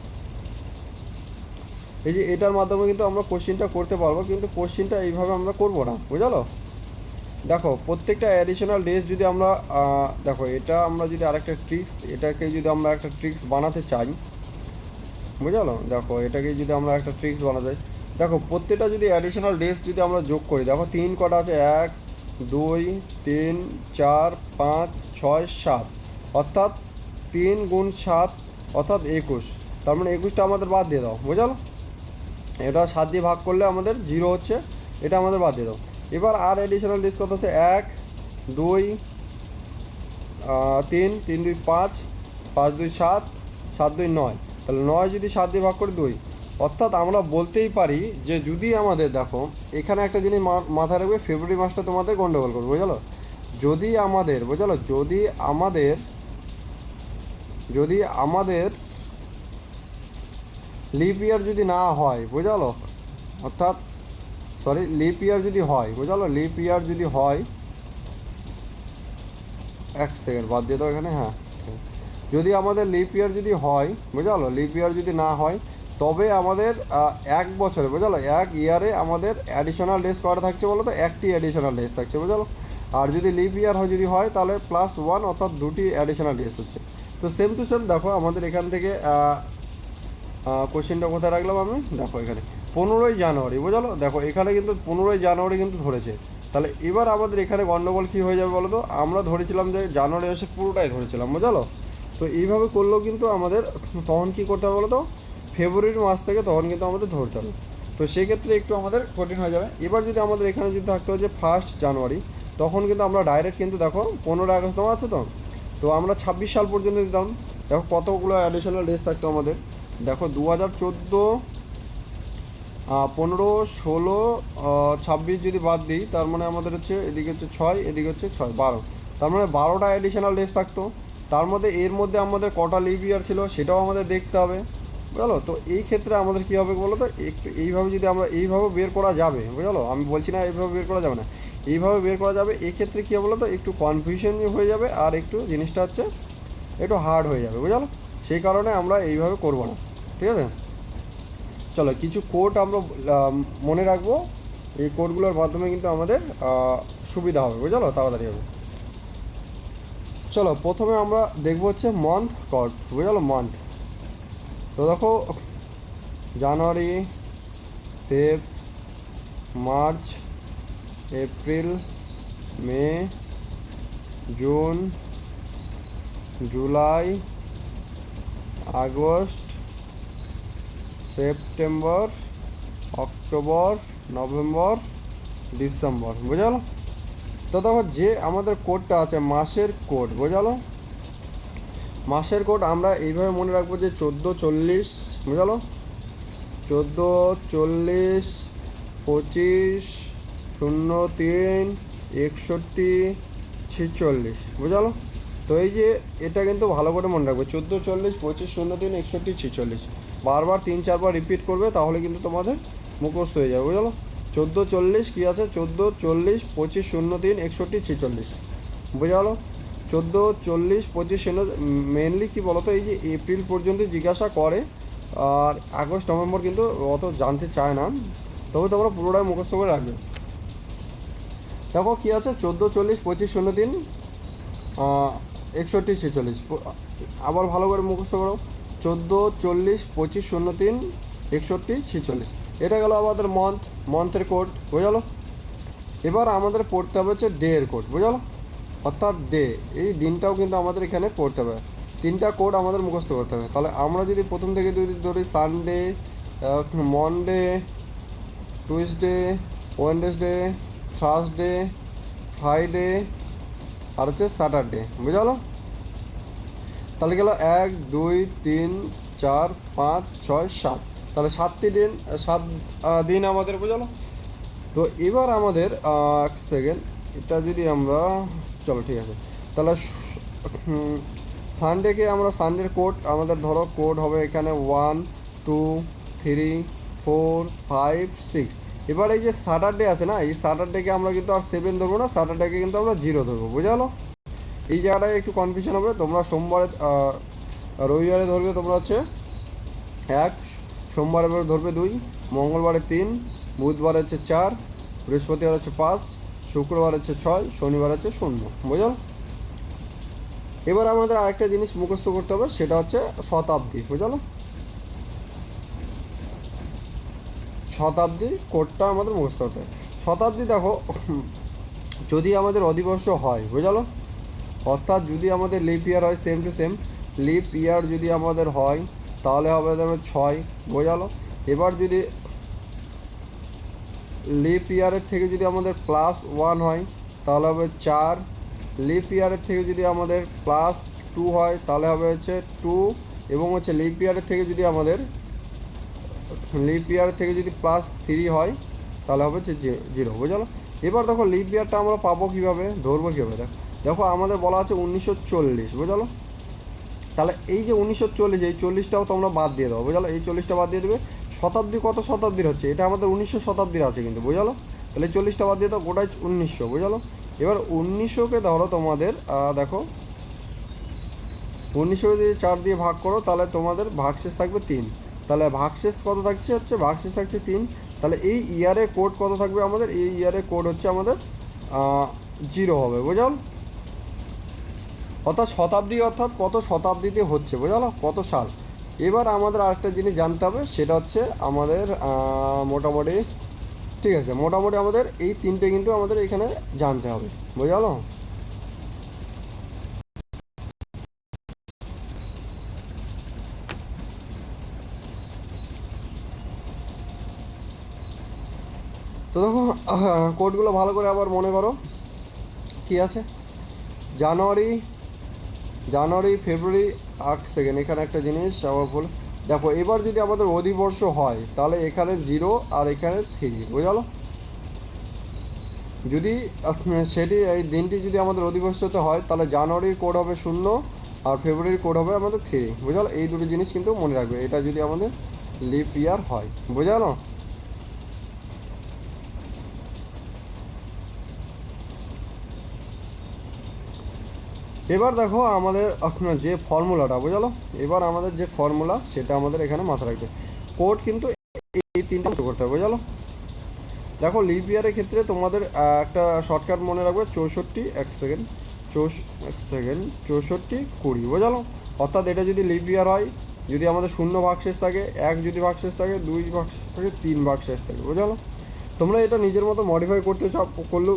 এই যে এটার মাধ্যমে কিন্তু আমরা কোশ্চিনটা করতে পারবো, কিন্তু কোশ্চিনটা এইভাবে আমরা করবো না, বুঝলো? দেখো প্রত্যেকটা অ্যাডিশনাল ডেজ যদি আমরা দেখো, এটা আমরা যদি আরেকটা ট্রিক্স, এটাকে যদি আমরা একটা ট্রিক্স বানাতে চাই, বুঝলো? দেখো এটাকে যদি আমরা একটা ট্রিক্স বানাতে চাই, দেখো প্রত্যেকটা যদি অ্যাডিশনাল ডেজ যদি আমরা যোগ করি, দেখো 3 কটা আছে, 1, 2, 3, 4, 5, 6, 7, অর্থাৎ 3 গুণ 7 অর্থাৎ 21। তার মানে 21টা আমাদের বাদ দিয়ে দাও, বুঝলো? এটা 7 দিয়ে ভাগ করলে আমাদের 0 হচ্ছে, এটা আমাদের বাদ দিয়ে দাও। এবার আর অ্যাডিশনাল ডেজ কত হচ্ছে, 1, 2, 3, 3 2 5, 5 2 7, 7 2 9। তাহলে 9 যদি 7 দিয়ে ভাগ করে 2, অর্থাৎ আমরা বলতেই পারি যে যদি আমাদের দেখো এখানে একটা জিনিস মাথায় রাখবে, ফেব্রুয়ারি মাসটা তোমাদের গন্ডগোল করবে, বুঝলো? যদি আমাদের বুঝলো যদি আমাদের লিপ ইয়ার যদি না হয়, বুঝলো, অর্থাৎ সরি লিপ ইয়ার যদি হয়, বুঝলো, লিপ ইয়ার যদি হয়, এক সেকেন্ড বাদ দিয়ে দাও এখানে, হ্যাঁ, যদি আমাদের লিপ ইয়ার যদি হয়, বুঝলো, লিপ ইয়ার যদি না হয়, তবে আমাদের এক বছরে, বুঝলো, এক ইয়ারে আমাদের অ্যাডিশনাল ডেজ করা থাকছে, বলো তো একটি অ্যাডিশনাল ডেজ থাকছে, বুঝলো। আর যদি লিপ ইয়ার হয় যদি হয় তাহলে +1, অর্থাৎ দুটি অ্যাডিশনাল ডেজ হচ্ছে। তো সেম টু সেম দেখো আমাদের এখান থেকে কোশ্চেনটা কোথায় রাখলাম আমি, দেখো এখানে 15ই জানুয়ারি, বুঝলো, দেখো এখানে কিন্তু 15ই জানুয়ারি কিন্তু ধরেছে। তাহলে এবার আমাদের এখানে গণ্ডগোল কী হয়ে যাবে বলো তো, আমরা ধরেছিলাম যে জানুয়ারি মাসে পুরোটাই ধরেছিলাম, বুঝলো। তো এইভাবে করলেও কিন্তু আমাদের তখন কী করতে হবে বলো তো, ফেব্রুয়ারি মাস থেকে তখন কিন্তু আমাদের ধরতে হবে। তো সেক্ষেত্রে একটু আমাদের কঠিন হয়ে যাবে। এবার যদি আমাদের এখানে যদি থাকতে হয় যে 1 জানুয়ারি, তখন কিন্তু আমরা ডাইরেক্ট কিন্তু দেখো 15 আগস্ট দেওয়া আছে, তো আমরা 26 সাল পর্যন্ত দিতাম। দেখো কতগুলো অ্যাডিশনাল ডেজ থাকতো আমাদের, দেখো 2014, 15, 16, 26 যদি বাদ দিই, তার মানে আমাদের হচ্ছে এদিকে হচ্ছে 6, এদিকে হচ্ছে 6, 12, তার মানে 12টা অ্যাডিশনাল ডেজ থাকতো। তার মধ্যে এর মধ্যে আমাদের কটা লিভ ইয়ার ছিল সেটাও আমাদের দেখতে হবে, বুঝলো। তো এই ক্ষেত্রে আমাদের কী হবে বলো তো, একটু এইভাবে যদি আমরা এইভাবে বের করা যাবে, বুঝলো, আমি বলছি না এইভাবে বের করা যাবে না, এইভাবে বের করা যাবে। এই ক্ষেত্রে কী হবে বলো তো, একটু কনফিউশন হয়ে যাবে আর একটু জিনিসটা হচ্ছে একটু হার্ড হয়ে যাবে, বুঝলো। সেই কারণে আমরা এইভাবে করব না, ঠিক আছে। চলো কিছু কোড আমরা মনে রাখবো, এই কোডগুলোর মাধ্যমে কিন্তু আমাদের সুবিধা হবে, বুঝলো, তাড়াতাড়ি হবে। চলো প্রথমে আমরা দেখবো হচ্ছে মান্থ কোড, বুঝলো, মান্থ। তো দেখো জানুয়ারি, ফেব, মার্চ, এপ্রিল, মে, জুন, জুলাই, আগস্ট, সেপ্টেম্বর, অক্টোবর, নভেম্বর, ডিসেম্বর, বুঝালো। তো দেখো যে আমাদের কোডটা আছে মাসের কোড, বুঝালো, মাসের কোড আমরা এইভাবে মনে রাখবো যে 1440, বুঝালো, 1440, 25, 03, 61, 46, বুঝালো। তো এই যে এটা কিন্তু ভালো করে মনে রাখবে, 1440, 25, 03, 61, 46, বারবার 3-4বার রিপিট করবে, তাহলে কিন্তু তোমাদের মুখস্থ হয়ে যাবে, বুঝলো। 1440 কী আছে, 1440, 25, 03, 61, 46, বুঝালো। 1440, 25, মেনলি কী বলো তো, এই যে এপ্রিল পর্যন্ত জিজ্ঞাসা করে, আর আগস্ট নভেম্বর কিন্তু অত জানতে চায় না, তবে তোমরা পুরোটাই মুখস্থ করে রাখবে। দেখো কী আছে, 1440, 25, 03, 61, 46, আবার ভালো করে মুখস্থ করো, 1440, 25, 03, 61, 46, এটা গেল আমাদের মান্থের কোড, বুঝালো। এবার আমাদের পড়তে হবে হচ্ছে ডে এর কোড, বুঝালো, অর্থাৎ ডে, এই দিনটাও কিন্তু আমাদের এখানে পড়তে হবে। 3টা কোড আমাদের মুখস্থ করতে হবে। তাহলে আমরা যদি প্রথম থেকে ধরি Sunday, Monday, Tuesday, Wednesday, Thursday, Friday, আর হচ্ছে স্যাটারডে, বুঝালো। তাহলে গেল 1, 2, 3, 4, 5, 6, 7, তাহলে 7 দিন আমাদের, বুঝালো। তো এবার আমাদের এক সেকেন্ড, এটা যদি আমরা, চলো ঠিক আছে, তাহলে সানডেকে আমরা সানডের কোড আমাদের ধরো কোড হবে এখানে 1, 2, 3, 4, 5, 6। এবার এই যে স্যাটারডে আছে না, এই স্যাটারডেকে আমরা কিন্তু আর 7 ধরবো না, স্যাটারডেকে কিন্তু আমরা 0 ধরবো, বুঝালো। এই জায়গাটায় একটু কনফিউশন হবে। তোমরা সোমবারে, রবিবারে ধরবে তোমরা হচ্ছে 1, সোমবারে ধরবে 2, মঙ্গলবারে 3, বুধবার হচ্ছে 4, বৃহস্পতিবার হচ্ছে 5, শুক্রবার হচ্ছে 6, শনিবার হচ্ছে 0, বুঝলো। এবার আমাদের আরেকটা জিনিস মুখস্থ করতে হবে, সেটা হচ্ছে শতাব্দী, বুঝলো। শতাব্দী কোডটা আমাদের মুখস্থ করতে হবে। শতাব্দী দেখো যদি আমাদের অধিবর্ষ হয়, বুঝলো, অর্থাৎ যদি আমাদের লিপ ইয়ার হয়, সেম টু সেম লিপ ইয়ার যদি আমাদের হয় তাহলে হবে ধরো 6, বোঝালো। এবার যদি লিপ ইয়ারের থেকে যদি আমাদের +1 হয় তাহলে হবে 4, লিপ ইয়ারের থেকে যদি আমাদের +2 হয় তাহলে হবে হচ্ছে 2, এবং হচ্ছে লিপ ইয়ারের থেকে যদি আমাদের লিপ ইয়ার থেকে যদি +3 হয় তাহলে হবে যে 0, বুঝলো। এবার দেখো লিপ ইয়ারটা আমরা পাবো কীভাবে, ধরবো কীভাবে, দেখো আমাদের বলা আছে 1940, বুঝলো। তাহলে এই যে 1940, এই 40টাও তোমরা বাদ দিয়ে দাও, বুঝলো। এই 40টা বাদ দিয়ে দেবে। শতাব্দী কত শতাব্দীর হচ্ছে, এটা আমাদের 1900 শতাব্দীর আছে কিন্তু, বুঝলো। তাহলে 40টা বাদ দিয়ে দাও, গোটাই 1900, বুঝলো। এবার 1900কে ধরো তোমাদের দেখো 1900কে যদি 4 দিয়ে ভাগ করো তাহলে তোমাদের ভাগশেষ থাকবে 3। তাহলে ভাগশেষ কত থাকছে, ভাগশেষ থাকছে 3। তাহলে এই ইয়ারের কোড কত থাকবে আমাদের, এই ইয়ারের কোড হচ্ছে আমাদের 0 হবে, বুঝলো। অর্থাৎ শতাব্দী, অর্থাৎ কত শতাব্দীতে হচ্ছে, বুঝলো, কত সাল। এবার আমাদের আরেকটা জিনিস জানতে হবে, সেটা হচ্ছে আমাদের মোটামুটি, ঠিক আছে, মোটামুটি আমাদের এই 3টে কিন্তু আমাদের এখানে জানতে হবে, বুঝলো। তো দেখো কোডগুলো ভালো করে আবার মনে করো কী আছে। জানুয়ারি, ফেব্রুয়ারি, 1 সেকেন্ড, এখানে একটা জিনিস আবার বল। দেখো এবার যদি আমাদের অধিবর্ষ হয় তাহলে এখানে 0 আর এখানে 3, বুঝলো। যদি সেটি এই দিনটি যদি আমাদের অধিবর্ষতে হয় তাহলে জানুয়ারির কোড হবে 0 আর ফেব্রুয়ারির কোড হবে আমাদের 3, বুঝলো। এই দুটো জিনিস কিন্তু মনে রাখবে, এটা যদি আমাদের লিপ ইয়ার হয়, বুঝলো। এবার দেখো আমাদের যে ফর্মুলাটা, বুঝলো, এবার আমাদের যে ফর্মুলা সেটা আমাদের এখানে মাথায় রাখবে। কোড কিন্তু এই 3টা করতে হবে, বুঝলো। দেখো লিপ ইয়ারের ক্ষেত্রে তোমাদের একটা শর্টকাট মনে রাখবে, 64, 1 সেকেন্ড, 64, 20, বুঝলো। অর্থাৎ এটা যদি লিপ ইয়ার হয়, যদি আমাদের 0 ভাগশেষ থাকে, 1 যদি ভাগশেষ থাকে, 2 ভাগশেষ থাকে, 3 ভাগশেষ থাকে, বুঝলো। তোমরা এটা নিজের মতো মডিফাই করলেও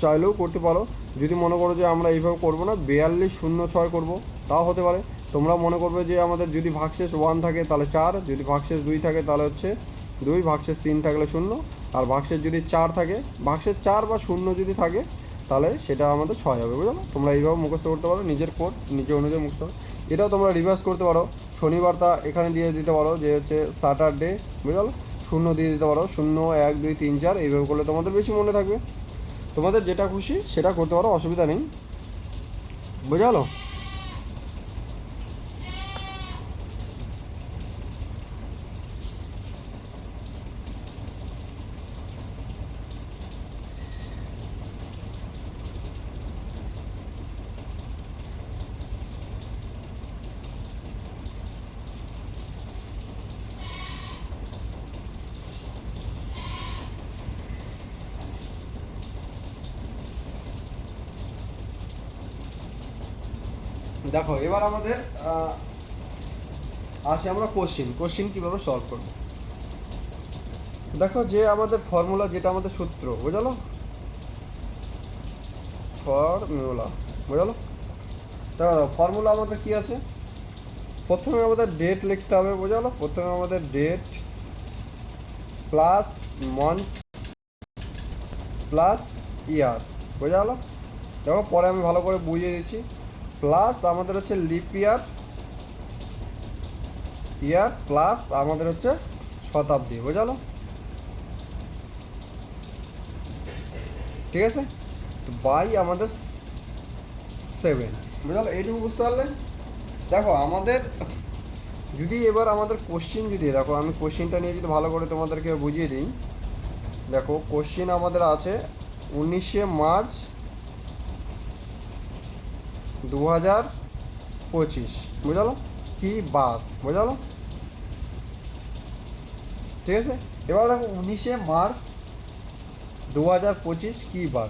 চাইলেও করতে পারো। যদি মনে করো যে আমরা এইভাবে করবো না, 4206 করবো, তাও হতে পারে। তোমরা মনে করবে যে আমাদের যদি ভাগশেষ 1 থাকে তাহলে 4, যদি ভাগশেষ 2 থাকে তাহলে হচ্ছে 2, ভাগশেষ 3 থাকলে 0, আর ভাগশেষ যদি 4 থাকে, ভাগশেষ 4 বা 0 যদি থাকে তাহলে সেটা আমাদের 6 হবে, বুঝলো। তোমরা এইভাবে মুখস্থ করতে পারো, নিজের কোড নিজের অনুযায়ী মুখস্থ করো। এটাও তোমরা রিভার্স করতে পারো, শনিবারটা এখানে দিয়ে দিতে পারো যে হচ্ছে স্যাটারডে, বুঝলো। 0 দিয়ে দিতে পারো, 0, 1, 2, 3, 4, এইভাবে করলে তোমাদের বেশি মনে থাকবে। তোমাদের যেটা খুশি সেটা করতে পারো, অসুবিধা নেই, বুঝলো। দেখো এবার আমাদের আসে আমরা কোশ্চিন কীভাবে সলভ করবো। দেখো যে আমাদের ফর্মুলা, যেটা আমাদের সূত্র, বুঝলো, ফর্মুলা, বুঝলো। দেখো ফর্মুলা আমাদের কী আছে, প্রথমে আমাদের ডেট লিখতে হবে, বুঝলো। প্রথমে আমাদের ডেট প্লাস মান্থ প্লাস ইয়ার, বুঝলো। দেখো পরে আমি ভালো করে বুঝিয়ে দিচ্ছি। প্লাস আমাদের হচ্ছে লিপ ইয়ার প্লাস আমাদের হচ্ছে শতাব্দী, বুঝলো, ঠিক আছে। তো বাই আমাদের 7, বুঝলো। এইটুকু বুঝতে পারলে। দেখো আমাদের যদি এবার আমাদের কোশ্চিন যদি, দেখো আমি কোশ্চিনটা নিয়ে যদি ভালো করে তোমাদেরকে বুঝিয়ে দিই। দেখো কোশ্চিন আমাদের আছে 19শে মার্চ 2025, বুঝলো, কি বার, বুঝলো, ঠিক আছে। এবার দেখো 19শে মার্চ 2025 কী বার।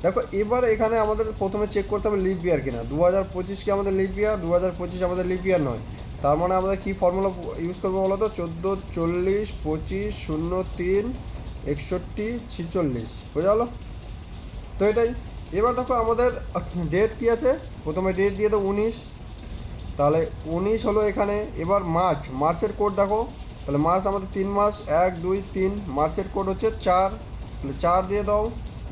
দেখো এবার এখানে আমাদের প্রথমে চেক করতে হবে লিপ ইয়ার কিনা। 2025 কি আমাদের লিপ ইয়ার, 2025 আমাদের লিপ ইয়ার নয়। তার মানে আমাদের কী ফর্মুলা ইউজ করবো বলো তো, 14, 40, 25, 0, 3, 61, 46, বুঝলো। তো এটাই। এবার দেখো আমাদের ডেট কী আছে, প্রথমে ডেট দিয়ে দাও 19, তাহলে 19 হলো এখানে। এবার মার্চের কোড দেখো, তাহলে মার্চ আমাদের 3 মাস, 1, 2, 3, মার্চের কোড হচ্ছে 4, তাহলে 4 দিয়ে দাও।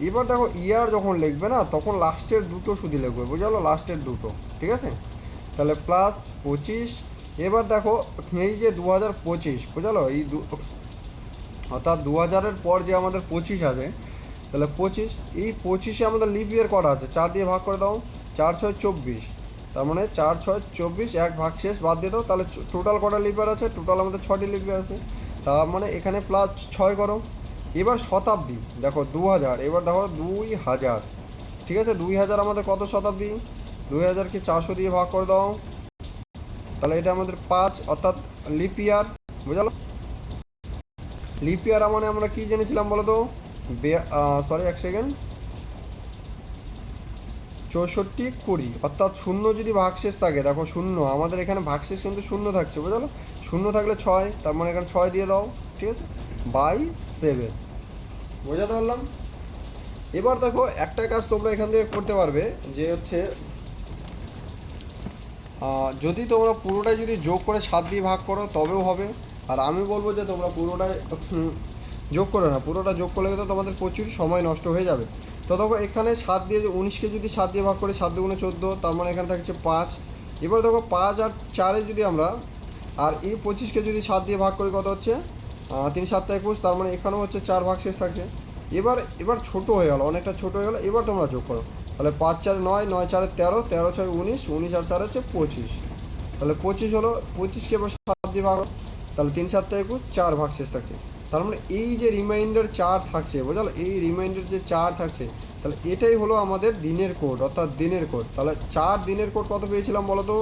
এবার দেখো ইয়ার যখন লিখবে না তখন লাস্টের দুটো শুধু লিখবে, বুঝলো, লাস্টের দুটো, ঠিক আছে। তাহলে +25, এবার দেখো এই যে 2025 বুঝলো, অর্থাৎ 2000-এর পর যে আমাদের 25 আছে, তাহলে 25, এই 25-এ আমাদের লিপ ইয়ার কটা আছে, 4 দিয়ে ভাগ করে দাও, 4 6 24, তার মানে 4 6 24, এক ভাগ শেষ বাদ দিয়ে দাও, তাহলে টোটাল কটা লিপ ইয়ার আছে, টোটাল আমাদের 6টি লিপ ইয়ার আছে, তার মানে এখানে প্লাস 6 করো। এবার শতাব্দী দেখো 2000, এবার দেখো 2000, ঠিক আছে, 2000 আমাদের কত শতাব্দী, 2000-কে 400 দিয়ে ভাগ করে দাও, তাহলে এটা আমাদের 5, অর্থাৎ লিপ ইয়ার, বুঝলো। লিপ ইয়ার মানে আমরা কি জেনেছিলাম বলো তো, সরি এক সেকেন্ড, 64 20, অর্থাৎ শূন্য যদি ভাগশেষ থাকে, দেখো শূন্য আমাদের এখানে ভাগশেষ কিন্তু শূন্য থাকছে, বুঝলো, শূন্য থাকলে 6, তার মানে এখানে 6 দিয়ে দাও, ঠিক আছে, বাই 7, বোঝাতে পারলাম। এবার দেখো একটা কাজ তোমরা এখান থেকে করতে পারবে, যে হচ্ছে যদি তোমরা পুরোটাই যদি যোগ করে 7 দিয়ে ভাগ করো তবেও হবে, আর আমি বলবো যে তোমরা পুরোটাই যোগ করে না, পুরোটা যোগ করলে কিন্তু তোমাদের প্রচুর সময় নষ্ট হয়ে যাবে। তো দেখো এখানে 7 দিয়ে 19-কে যদি 7 দিয়ে ভাগ করি, 7 দুগুণে 14, তার মানে এখানে থাকছে 5। এবার দেখো 5 আর 4-এ যদি আমরা, আর এই 25-কে যদি 7 দিয়ে ভাগ করি কত হচ্ছে, 3 7 21, তার মানে এখানেও হচ্ছে 4 ভাগ শেষ থাকছে। এবার ছোটো হয়ে গেল, অনেকটা ছোটো হয়ে গেল, এবার তোমরা যোগ করো, তাহলে 5 4 9, 9 4 13, 13 6 19, 19 আর 4 হচ্ছে 25, তাহলে 25 হলো, 25-কে এবার 7 দিয়ে ভাগ, তাহলে 3 7 21, 4 ভাগ শেষ থাকছে। তার মানে এই যে রিমাইন্ডার 4 থাকছে, বুঝলো, এই রিমাইন্ডার যে 4 থাকছে, তাহলে এটাই হলো আমাদের দিনের কোড, অর্থাৎ দিনের কোড। তাহলে 4 দিনের কোড কত পেয়েছিলাম বলো তো,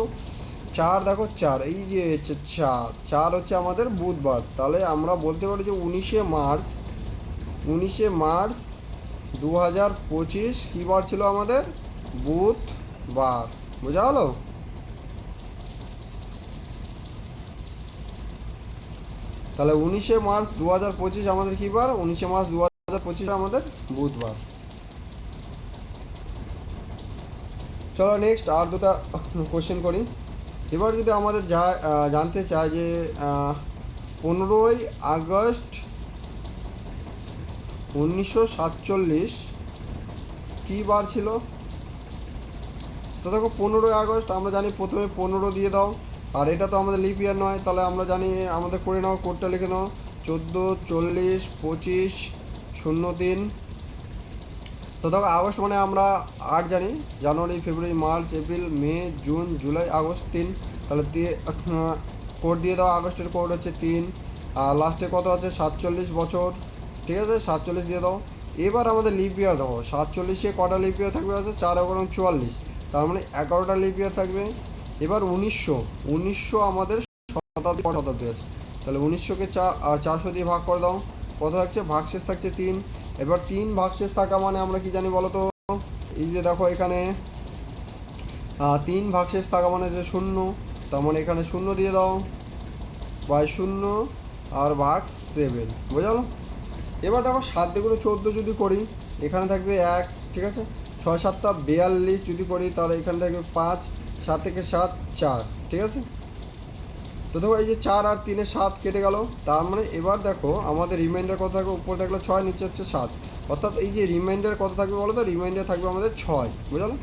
4 দেখো 4, এই যে হচ্ছে 4, 4 হচ্ছে আমাদের বুধবার, তাহলে আমরা বলতে পারি যে 19শে মার্চ 2025 কী বার ছিল আমাদের, বুধবার, বোঝা হলো। তাহলে 19শে মার্চ 2025 আমাদের কী বার, 19শে মার্চ 2025 আমাদের বুধবার। চলো নেক্সট আর দুটো কোশ্চেন করি। এবার যদি আমাদের জানতে চায় যে 15ই আগস্ট 1947 কী বার ছিল, তো দেখো 15ই আগস্ট আমরা জানি, প্রথমে 15 দিয়ে দাও, আর এটা তো আমাদের লিপ ইয়ার নয়, তাহলে আমরা জানি আমাদের করে নাও, কোডটা লিখে নাও, 14 40 25 03। তো দেখো আগস্ট মানে আমরা 8 জানি, জানুয়ারি ফেব্রুয়ারি মার্চ এপ্রিল মে জুন জুলাই আগস্ট 3, তাহলে দিয়ে কোড দিয়ে দাও, আগস্টের কোড হচ্ছে 3, আর লাস্টে কত আছে 47 বছর, ঠিক আছে, 47 দিয়ে দাও। এবার আমাদের লিপ ইয়ার দেখো, 47-এ কটা লিপ ইয়ার থাকবে আছে, 4 এবং 44, তার মানে 11টা লিপ ইয়ার থাকবে। এবার 1900 আমাদের শতাব্দী আছে, তাহলে 1900-কে 400 দিয়ে ভাগ করে দাও, কত থাকছে, ভাগশেষ থাকছে 3। এবার 3 ভাগশেষ থাকা মানে আমরা কি জানি বলো তো, এই যে দেখো এখানে 3 ভাগশেষ থাকা মানে যে 0, তার মানে এখানে 0 দিয়ে দাও, বাই 0 আর ভাগ 7, বোঝালো। এবার দেখো 7 দুগুণে 14 যদি করি, এখানে থাকবে 1, ঠিক আছে, 6 7 42 যদি করি, তাহলে এখানে থাকবে 5, 7 থেকে 7 4, ঠিক আছে। তো দেখো এই যে 4 আর 3-এ 7 কেটে গেল, তার মানে এবার দেখো আমাদের রিমাইন্ডার কত থাকবে, উপরে থাকলো 6, নিচে হচ্ছে 7, অর্থাৎ এই যে রিমাইন্ডার কত থাকবে বলো তো, রিমাইন্ডার থাকবে আমাদের 6, বুঝলো।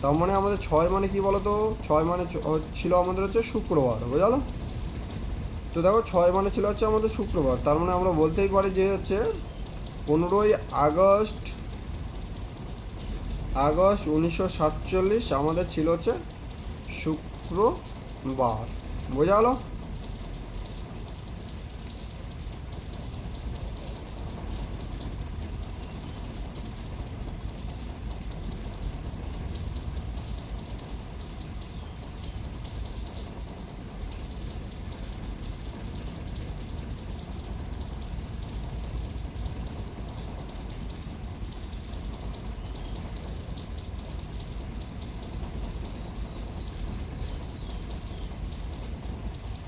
তার মানে আমাদের 6 মানে কি বলো তো, 6 মানে ছিল আমাদের হচ্ছে শুক্রবার, বুঝলো। তো দেখো 6 মানে ছিল হচ্ছে আমাদের শুক্রবার, তার মানে আমরা বলতেই পারি যে হচ্ছে 15ই আগস্ট 1947 আমাদের ছিল হচ্ছে শুক্রবার, বোঝা গেলো।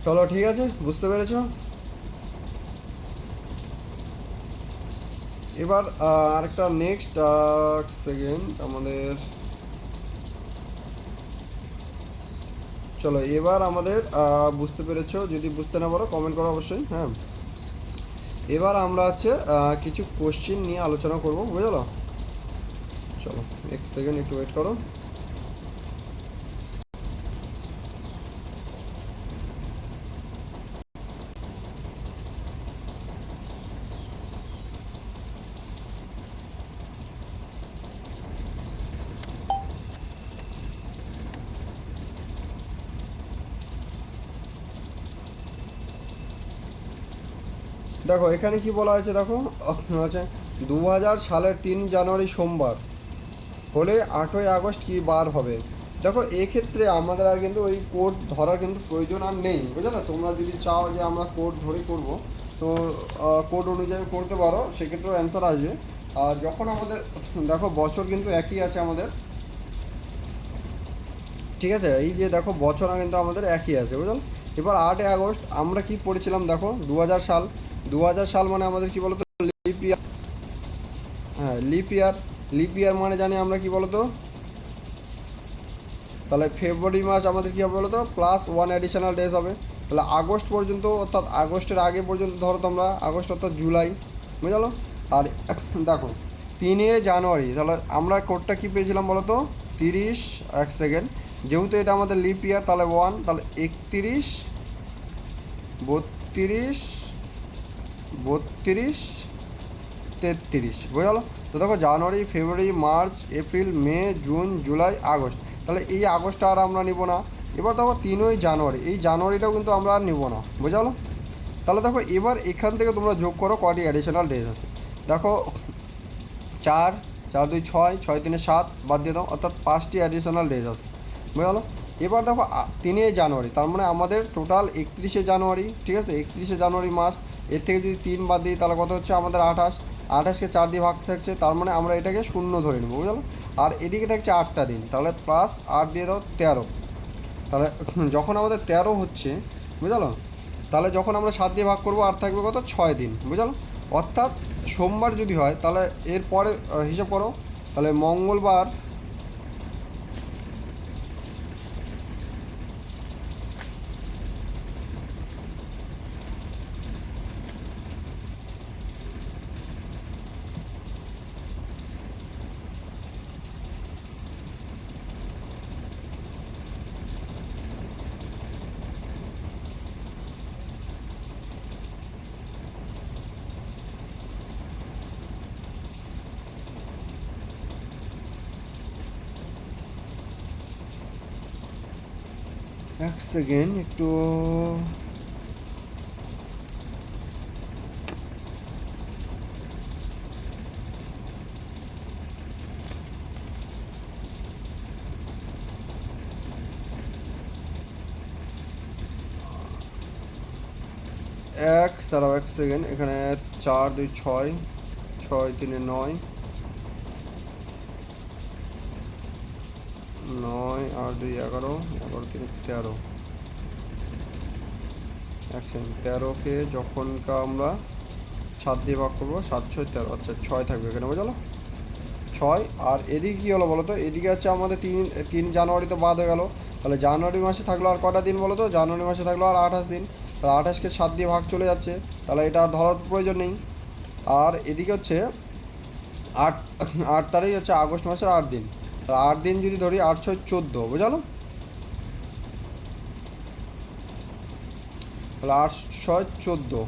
চলো ঠিক আছে, বুঝতে পেরেছো। এবার আরেকটা নেক্সট সেকেন্ড আমাদের, চলো এবার আমাদের বুঝতে পেরেছো, যদি বুঝতে না পারো কমেন্ট করো অবশ্যই, হ্যাঁ। এবার আমরা হচ্ছে কিছু কোশ্চিন নিয়ে আলোচনা করবো, বুঝলো। চলো নেক্সট সেকেন্ড একটু ওয়েট করো। দেখো এখানে কি বলা হয়েছে, দেখো হচ্ছে 2000 সালের 3 জানুয়ারি সোমবার হলে 8ই আগস্ট কি বার হবে। দেখো এক্ষেত্রে আমাদের আর কিন্তু ওই কোড ধরার কিন্তু প্রয়োজন আর নেই, বুঝলে না। তোমরা যদি চাও যে আমরা কোড ধরে করব, তো কোড অনুযায়ী করতে পারো, সেক্ষেত্রেও অ্যান্সার আসবে। আর যখন আমাদের দেখো বছর কিন্তু একই আছে আমাদের, ঠিক আছে, এই যে দেখো বছর কিন্তু আমাদের একই আছে, বুঝলো। এবার 8ই আগস্ট আমরা কি পড়েছিলাম, দেখো 2000 সাল, 2000 সাল মানে আমাদের কি বলতো, লিপ ইয়ার। হ্যাঁ লিপ ইয়ার, লিপ ইয়ার মানে জানি আমরা কি বলতো, তাহলে ফেব্রুয়ারি মাস আমাদের কী হবে বলো তো, +1 অ্যাডিশনাল ডেজ হবে। তাহলে আগস্ট পর্যন্ত, অর্থাৎ আগস্টের আগে পর্যন্ত ধরো তোমরা, আগস্ট অর্থাৎ জুলাই, বুঝলো। আর দেখো 3 জানুয়ারি, তাহলে আমরা কোডটা কী পেয়েছিলাম বলো তো, 30, এক সেকেন্ড, যেহেতু এটা আমাদের লিপ ইয়ার তাহলে 1, তাহলে 31, 32, 32, 33, বুঝলো। তো দেখো জানুয়ারি, ফেব্রুয়ারি, মার্চ, এপ্রিল, মে, জুন, জুলাই, আগস্ট, তাহলে এই আগস্টটা আর আমরা নিব না। এবার দেখো 3 জানুয়ারি, এই জানুয়ারিটাও কিন্তু আমরা আর নিব না, বুঝলো। তাহলে দেখো এবার এখান থেকে তোমরা যোগ করো কটি অ্যাডিশনাল ডেজ আছে। দেখো 4, 4 2 6, 6 3 7, বাদ দিয়ে দাও, অর্থাৎ 5টি অ্যাডিশনাল ডেজ আছে, বুঝলো। এবার দেখো 3 জানুয়ারি, তার মানে আমাদের টোটাল 31 জানুয়ারি, ঠিক আছে, 31 জানুয়ারি মাস। এর থেকে যদি 3 বাদ দিই তাহলে কত হচ্ছে আমাদের 28, 28কে 4 দিয়ে ভাগ থাকছে, তার মানে আমরা এটাকে 0 ধরে নেবো, বুঝলো। আর এদিকে থাকছে 8টা দিন, তাহলে +8 দিয়ে দাও 13, তাহলে যখন আমাদের 13 হচ্ছে, বুঝলো, তাহলে যখন আমরা 7 দিয়ে ভাগ করবো আর থাকবে কত, 6 দিন, বুঝলো। অর্থাৎ সোমবার যদি হয় তাহলে এরপরে হিসাব করো, তাহলে মঙ্গলবার, এক সেকেন্ড একটু, দাঁড়াও এক সেকেন্ড, এখানে 4 2 6, 6 3 9, 9 আর 2 11, 11 3 13, এক সেকেন্ড, 13কে যখন আমরা 7 দিয়ে ভাগ করবো, 7 6 13, আচ্ছা 6 থাকবে এখানে, বুঝলো, 6। আর এদিকে কী হলো বলো তো, এদিকে আছে আমাদের 3 জানুয়ারি তো বাদ হয়ে গেল, তাহলে জানুয়ারি মাসে থাকলো আর কটা দিন বলো তো, জানুয়ারি মাসে থাকলো আর 28 দিন, তাহলে 28কে 7 দিয়ে ভাগ চলে যাচ্ছে, তাহলে এটা আর ধরার প্রয়োজন নেই। আর এদিকে হচ্ছে 8, 8 তারিখ হচ্ছে আগস্ট মাসের 8 দিন, তাহলে 8 দিন যদি ধরি, 8 6 14, বুঝলো, তাহলে 8 6 14,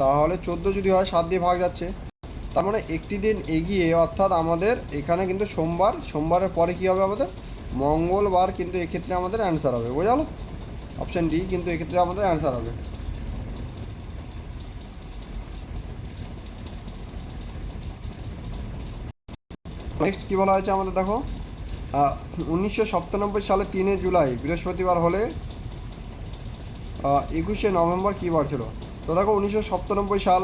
তাহলে 14 যদি হয় 7 দিয়ে ভাগ যাচ্ছে, তার মানে একটি দিন এগিয়ে, অর্থাৎ আমাদের এখানে কিন্তু সোমবার, সোমবারের পরে কী হবে আমাদের, মঙ্গলবার, কিন্তু এক্ষেত্রে আমাদের অ্যান্সার হবে, বুঝলো। অপশান ডি কিন্তু এক্ষেত্রে আমাদের অ্যান্সার হবে। নেক্সট কী বলা হয়েছে আমাদের, দেখো 1997 সালে 3 জুলাই বৃহস্পতিবার হলে 21 নভেম্বর কী বার ছিল। তো দেখো 1997 সাল,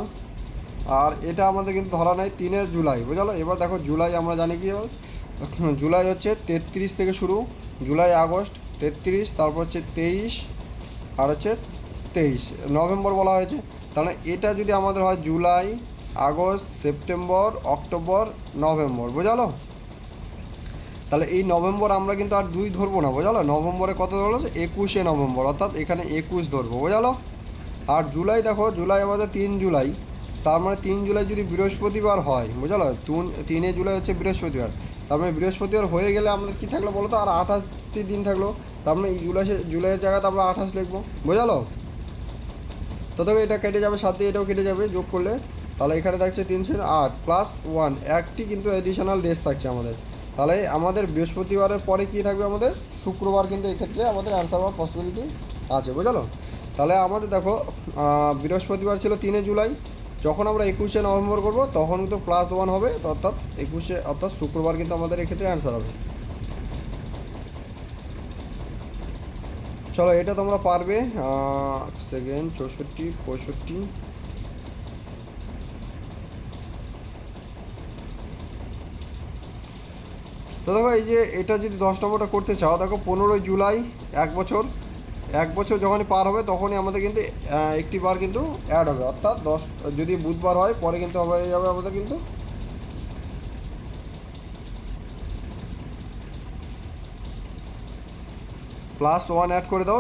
আর এটা আমাদের কিন্তু ধরা নাই, 3 জুলাই, বুঝলো। এবার দেখো জুলাই আমরা জানি কি, জুলাই হচ্ছে 33 থেকে শুরু, জুলাই আগস্ট 33, তারপর হচ্ছে 23, আর হচ্ছে 23 নভেম্বর বলা হয়েছে। তাহলে এটা যদি আমাদের হয় জুলাই, আগস্ট, সেপ্টেম্বর, অক্টোবর, নভেম্বর, বুঝলো। তাহলে এই নভেম্বর আমরা কিন্তু আর 2 ধরবো না, বুঝলো। নভেম্বরে কত ধরলো, 21 নভেম্বর, অর্থাৎ এখানে 21 ধরবো, বুঝলো। আর জুলাই, দেখো জুলাই আমাদের 3 জুলাই, তার মানে 3 জুলাই যদি বৃহস্পতিবার হয়, বুঝলো, 3 জুলাই হচ্ছে বৃহস্পতিবার, তার মানে বৃহস্পতিবার হয়ে গেলে আমাদের কী থাকলো বলো তো, আর 28টি দিন থাকলো, তার মানে এই জুলাইয়ের জায়গাতে আমরা 28 লিখবো, বুঝলো। তো দেখো এটা কেটে যাবে, 7 দিয়ে এটাও কেটে যাবে যোগ করলে, তাহলে এখানে থাকছে 308 +1, একটি কিন্তু অ্যাডিশনাল ডেজ থাকছে আমাদের। তাহলে আমাদের বৃহস্পতিবারের পরে কী থাকবে আমাদের, শুক্রবার, কিন্তু এক্ষেত্রে আমাদের অ্যান্সার হওয়ার পসিবিলিটি আছে, বুঝলো। তাহলে আমাদের দেখো বৃহস্পতিবার ছিল 3 জুলাই, যখন আমরা 21 নভেম্বর করবো তখন কিন্তু +1 হবে, অর্থাৎ 21 অর্থাৎ শুক্রবার কিন্তু আমাদের এক্ষেত্রে অ্যান্সার হবে। চলো এটা তোমরা পারবে। সেকেন্ড 64 65। তো দেখো এই যে এটা যদি 10 নম্বরটা করতে চাও, দেখো 15 জুলাই 1 বছর, 1 বছর যখনই পার হবে তখনই আমাদের কিন্তু একটি বার কিন্তু অ্যাড হবে, অর্থাৎ 10 যদি বুধবার হয় পরে কিন্তু হয়ে যাবে আমাদের কিন্তু +1 অ্যাড করে দাও।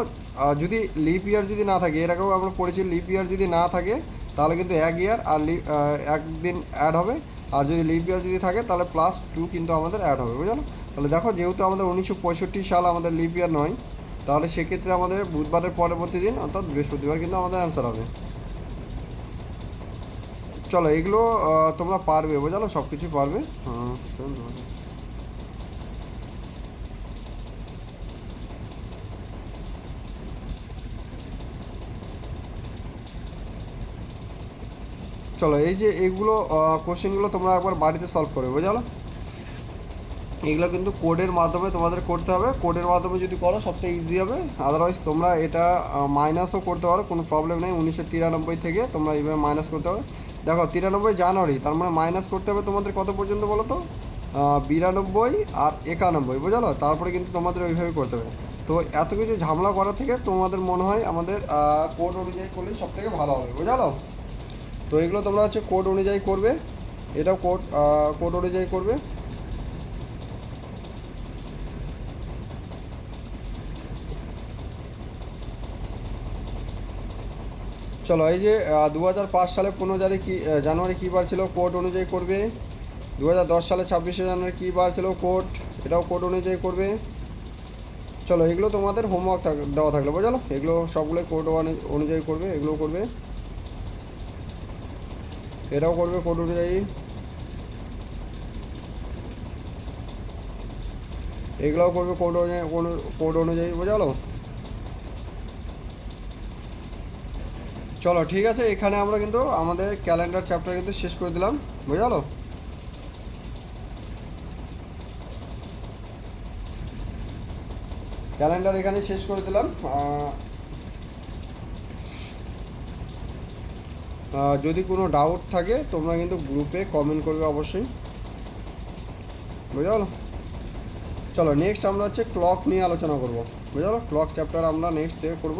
যদি লিপ ইয়ার যদি না থাকে, এর আগেও আমরা পড়েছি লিপ ইয়ার যদি না থাকে তাহলে কিন্তু 1 ইয়ার আর একদিন অ্যাড হবে, আর যদি লিপ ইয়ার যদি থাকে তাহলে +2 কিন্তু আমাদের অ্যাড হবে, বুঝলো। তাহলে দেখো যেহেতু আমাদের 1965 সাল আমাদের লিপ ইয়ার নয়, তাহলে সেক্ষেত্রে আমাদের বুধবারের পরবর্তী দিন অর্থাৎ বৃহস্পতিবার কিন্তু আমাদের অ্যান্সার হবে। চলো এগুলো তোমরা পারবে, বুঝলো, সব কিছু পারবে। চলো এই যে এইগুলো কোশ্চেনগুলো তোমরা একবার বাড়িতে সলভ করবে, বুঝলো। এগুলো কিন্তু কোডের মাধ্যমে তোমাদের করতে হবে, কোডের মাধ্যমে যদি করো সবথেকে ইজি হবে। আদারওয়াইজ তোমরা এটা মাইনাসও করতে পারো, কোনো প্রবলেম নেই। 1993 থেকে তোমরা এইভাবে মাইনাস করতে হবে। দেখো 93 জানুয়ারি, তার মানে মাইনাস করতে হবে তোমাদের কত পর্যন্ত বলো তো, 92 আর 91, বুঝলো। তারপরে কিন্তু তোমাদের ওইভাবে করতে হবে। তো এত কিছু ঝামেলা করার থেকে তোমাদের মনে হয় আমাদের কোড অনুযায়ী করলেই সবথেকে ভালো হবে, বুঝলো। তো এগুলো তোমরা হচ্ছে কোড অনুযায়ী করবে, এটাও কোড অনুযায়ী করবে। চলো এই যে 2005 সালে 15 জানুয়ারি কী বার ছিল, কোড অনুযায়ী করবে। 2010 সালে 26 জানুয়ারি কী বার ছিল, কোড, এটাও কোড অনুযায়ী করবে। চলো এগুলো তোমাদের হোমওয়ার্ক দেওয়া থাকলো, বুঝলো। এগুলো সবগুলোই কোড অনুযায়ী করবে, এগুলোও করবে, এটাও করবে কোড অনুযায়ী, এগুলোও করবে কোড অনুযায়ী, বুঝলো। চলো ঠিক আছে, এখানে আমরা কিন্তু আমাদের ক্যালেন্ডার চ্যাপ্টার কিন্তু শেষ করে দিলাম, বুঝলো। ক্যালেন্ডার এখানে শেষ করে দিলাম। যদি কোনো ডাউট থাকে তোমরা কিন্তু গ্রুপে কমেন্ট করবে অবশ্যই, বুঝলো। চলো নেক্সট আমরা হচ্ছে ক্লক নিয়ে আলোচনা করব, বুঝলো। ক্লক চ্যাপ্টার আমরা নেক্সট করব।